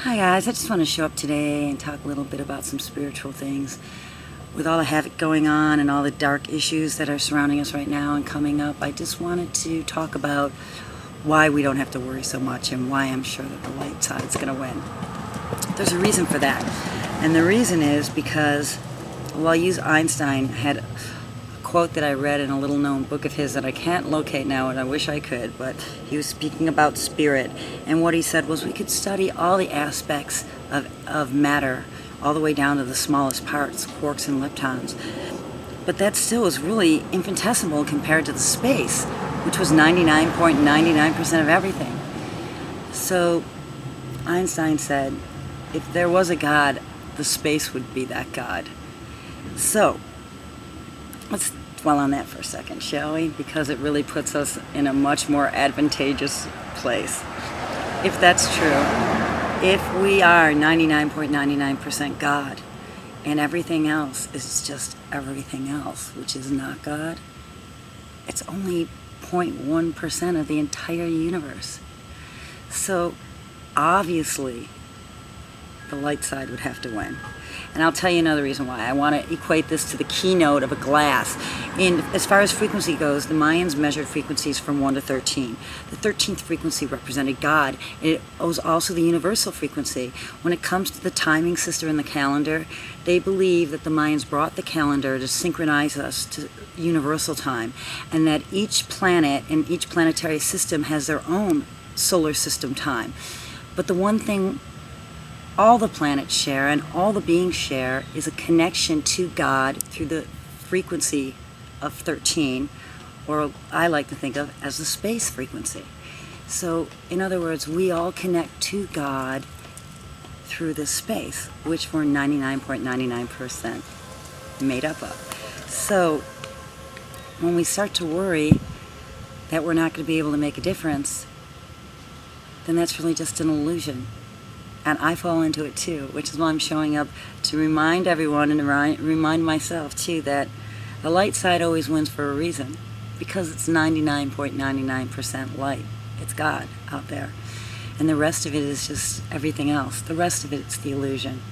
Hi guys, I just want to show up today and talk a little bit about some spiritual things. With all the havoc going on and all the dark issues that are surrounding us right now and coming up, I just wanted to talk about why we don't have to worry so much and why I'm sure that the light side's going to win. There's a reason for that. And the reason is because, well, I'll use Einstein. Had a quote that I read in a little known book of his that I can't locate now, and I wish I could, but he was speaking about spirit, and what he said was we could study all the aspects of matter all the way down to the smallest parts, quarks and leptons, but that still was really infinitesimal compared to the space, which was 99.99% of everything. So Einstein said if there was a God, the space would be that God. So let's dwell on that for a second, shall we? Because it really puts us in a much more advantageous place. If that's true, if we are 99.99% God, and everything else is just everything else, which is not God, it's only 0.1% of the entire universe. So obviously, the light side would have to win. And I'll tell you another reason why. I want to equate this to the keynote of a glass. As far as frequency goes, the Mayans measured frequencies from 1 to 13. The 13th frequency represented God. It was also the universal frequency. When it comes to the timing system in the calendar, they believe that the Mayans brought the calendar to synchronize us to universal time, and that each planet and each planetary system has their own solar system time. But the one thing all the planets share and all the beings share is a connection to God through the frequency of 13, or I like to think of as the space frequency. So in other words, we all connect to God through this space, which we're 99.99% made up of. So when we start to worry that we're not going to be able to make a difference, then that's really just an illusion. And I fall into it too, which is why I'm showing up to remind everyone and remind myself too that the light side always wins for a reason, because it's 99.99% light. It's God out there. And the rest of it is just everything else. The rest of it's the illusion.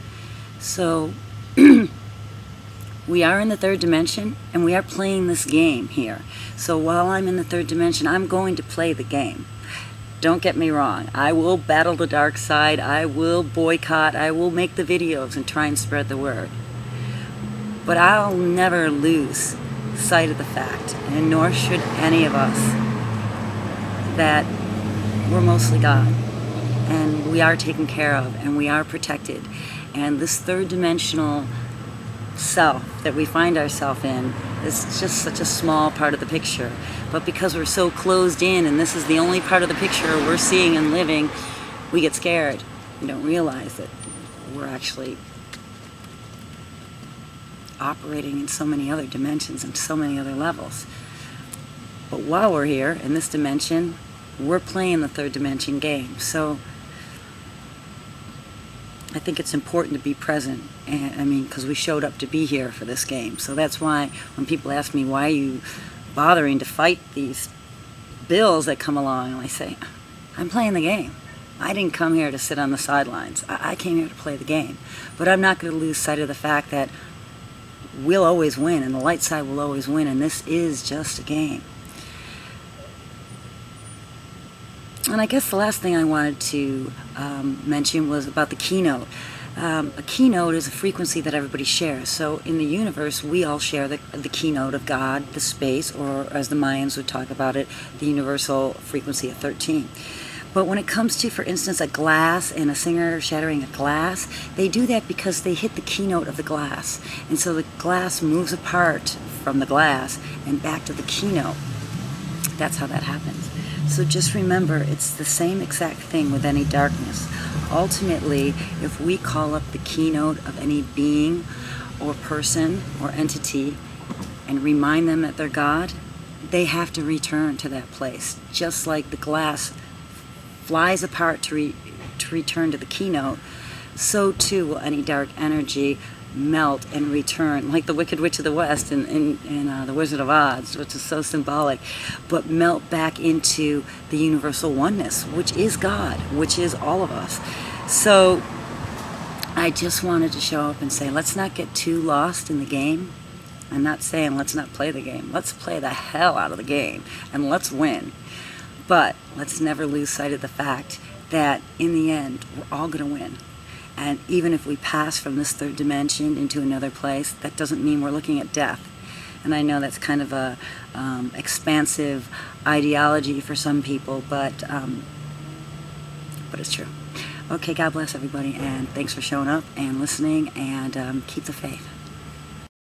So we are in the third dimension, and we are playing this game here. So while I'm in the third dimension, I'm going to play the game. Don't get me wrong, I will battle the dark side, I will boycott, I will make the videos and try and spread the word. But I'll never lose sight of the fact, and nor should any of us, that we're mostly God, and we are taken care of, and we are protected. And this third dimensional self that we find ourselves in is just such a small part of the picture. But because we're so closed in and this is the only part of the picture we're seeing and living, we get scared. We don't realize that we're actually operating in so many other dimensions and so many other levels. But while we're here in this dimension, we're playing the third dimension game. So I think it's important to be present, because we showed up to be here for this game. So that's why when people ask me, why are you bothering to fight these bills that come along, and I say, I'm playing the game. I didn't come here to sit on the sidelines. I came here to play the game. But I'm not going to lose sight of the fact that we'll always win, and the light side will always win, and this is just a game. And I guess the last thing I wanted to mention was about the keynote. A keynote is a frequency that everybody shares. So in the universe, we all share the keynote of God, the space, or as the Mayans would talk about it, the universal frequency of 13. But when it comes to, for instance, a glass and a singer shattering a glass, they do that because they hit the keynote of the glass. And so the glass moves apart from the glass and back to the keynote. That's how that happens. So just remember, it's the same exact thing with any darkness. Ultimately, if we call up the keynote of any being or person or entity and remind them that they're God, they have to return to that place. Just like the glass flies apart to return to the keynote, so too will any dark energy melt and return, like the Wicked Witch of the West in The Wizard of Oz, which is so symbolic, but melt back into the universal oneness, which is God, which is all of us. So I just wanted to show up and say, let's not get too lost in the game. I'm not saying let's not play the game. Let's play the hell out of the game and let's win. But let's never lose sight of the fact that in the end, we're all going to win. And even if we pass from this third dimension into another place, that doesn't mean we're looking at death. And I know that's kind of a expansive ideology for some people, but it's true. Okay, God bless everybody, and thanks for showing up and listening, and keep the faith.